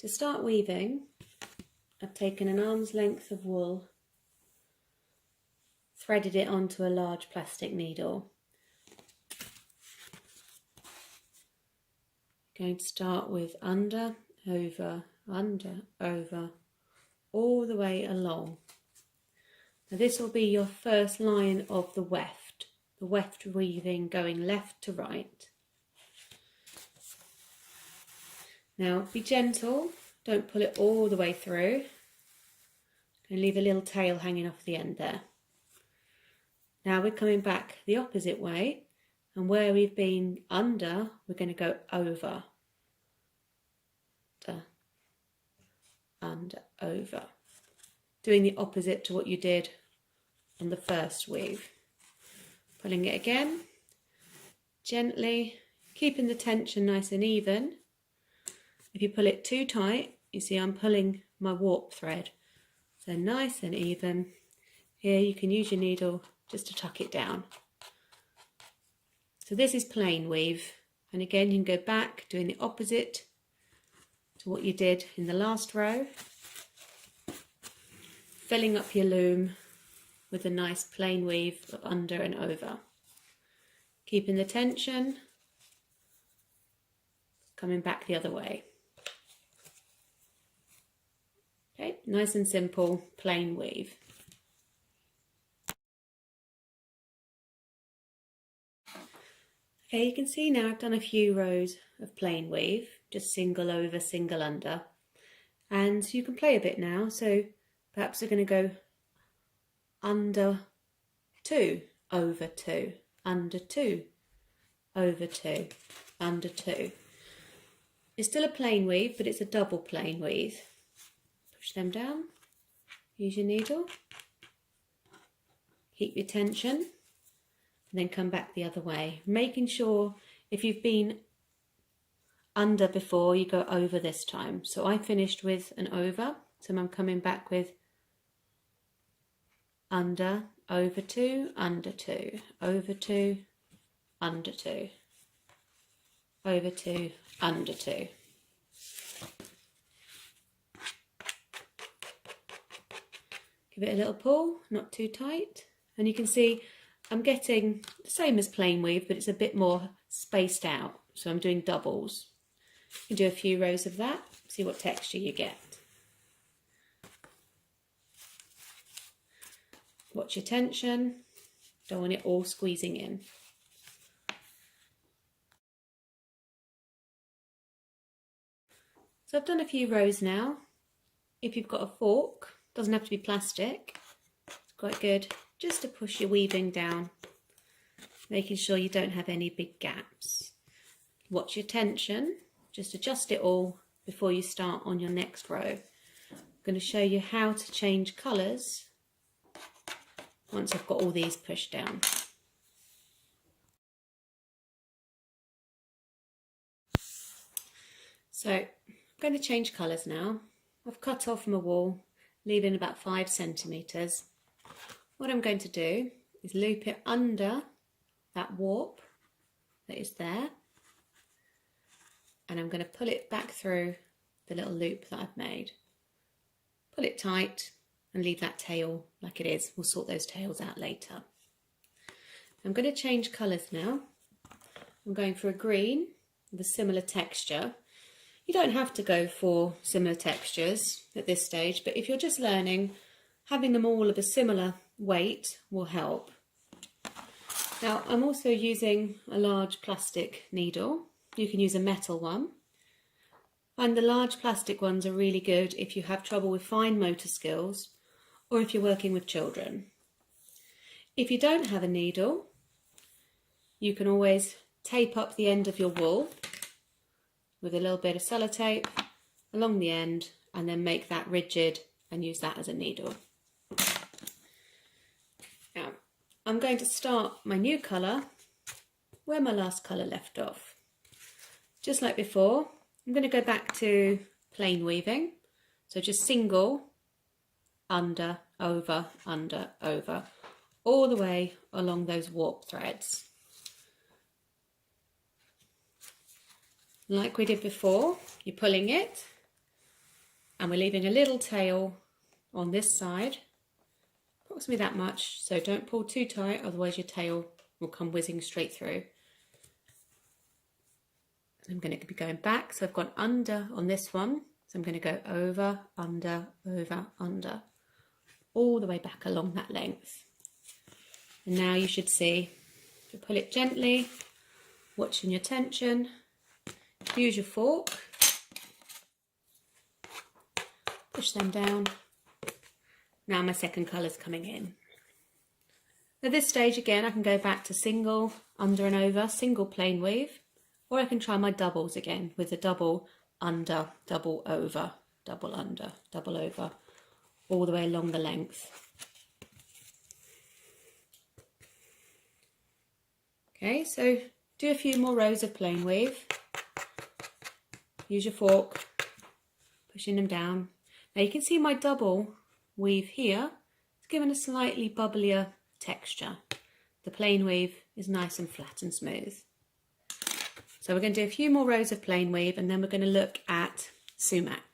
To start weaving, I've taken an arm's length of wool, threaded it onto a large plastic needle. Going to start with under, over, all the way along. Now this will be your first line of the weft weaving going left to right. Now be gentle, don't pull it all the way through, and leave a little tail hanging off the end there. Now we're coming back the opposite way, and where we've been under, we're going to go over. Under, over. Doing the opposite to what you did on the first weave. Pulling it again, gently, keeping the tension nice and even. If you pull it too tight, you see I'm pulling my warp thread. So nice and even. Here you can use your needle just to tuck it down. So this is plain weave. And again, you can go back doing the opposite to what you did in the last row. Filling up your loom with a nice plain weave of under and over. Keeping the tension, coming back the other way. Okay, nice and simple, plain weave. Okay, you can see now I've done a few rows of plain weave, just single over, single under. And you can play a bit now, so perhaps we're going to go under 2, over 2, under 2, over 2, under 2. It's still a plain weave, but it's a double plain weave. Push them down, use your needle, keep your tension, and then come back the other way. Making sure if you've been under before, you go over this time. So I finished with an over, so I'm coming back with under, over 2, under 2, over 2, under 2, over 2, under 2. Give it a little pull, not too tight, and you can see I'm getting the same as plain weave, but it's a bit more spaced out, so I'm doing doubles. You can do a few rows of that, see what texture you get. Watch your tension, don't want it all squeezing in. So I've done a few rows now. If you've got a fork, doesn't have to be plastic, it's quite good just to push your weaving down, making sure you don't have any big gaps. Watch your tension, just adjust it all before you start on your next row. I'm going to show you how to change colours once I've got all these pushed down. So I'm going to change colours now. I've cut off my wool, leaving about 5 centimetres. What I'm going to do is loop it under that warp that is there, and I'm going to pull it back through the little loop that I've made. Pull it tight and leave that tail like it is. We'll sort those tails out later. I'm going to change colours now. I'm going for a green with a similar texture. You don't have to go for similar textures at this stage, but if you're just learning, having them all of a similar weight will help. Now I'm also using a large plastic needle. You can use a metal one. And the large plastic ones are really good if you have trouble with fine motor skills or if you're working with children. If you don't have a needle, you can always tape up the end of your wool with a little bit of sellotape along the end and then make that rigid and use that as a needle. Now, I'm going to start my new colour where my last colour left off. Just like before, I'm going to go back to plain weaving. So just single, under, over, all the way along those warp threads. Like we did before, you're pulling it, and we're leaving a little tail on this side, approximately that much, so don't pull too tight, otherwise your tail will come whizzing straight through. I'm going to be going back, so I've gone under on this one, so I'm going to go over, under, all the way back along that length. And now you should see, if you pull it gently, watching your tension, use your fork, push them down. Now my second colour's coming in. At this stage again I can go back to single, under and over, single plain weave, or I can try my doubles again with a double under, double over, double under, double over, all the way along the length. Okay, so do a few more rows of plain weave. Use your fork, pushing them down. Now you can see my double weave here. It's given a slightly bubblier texture. The plain weave is nice and flat and smooth. So we're going to do a few more rows of plain weave and then we're going to look at sumac.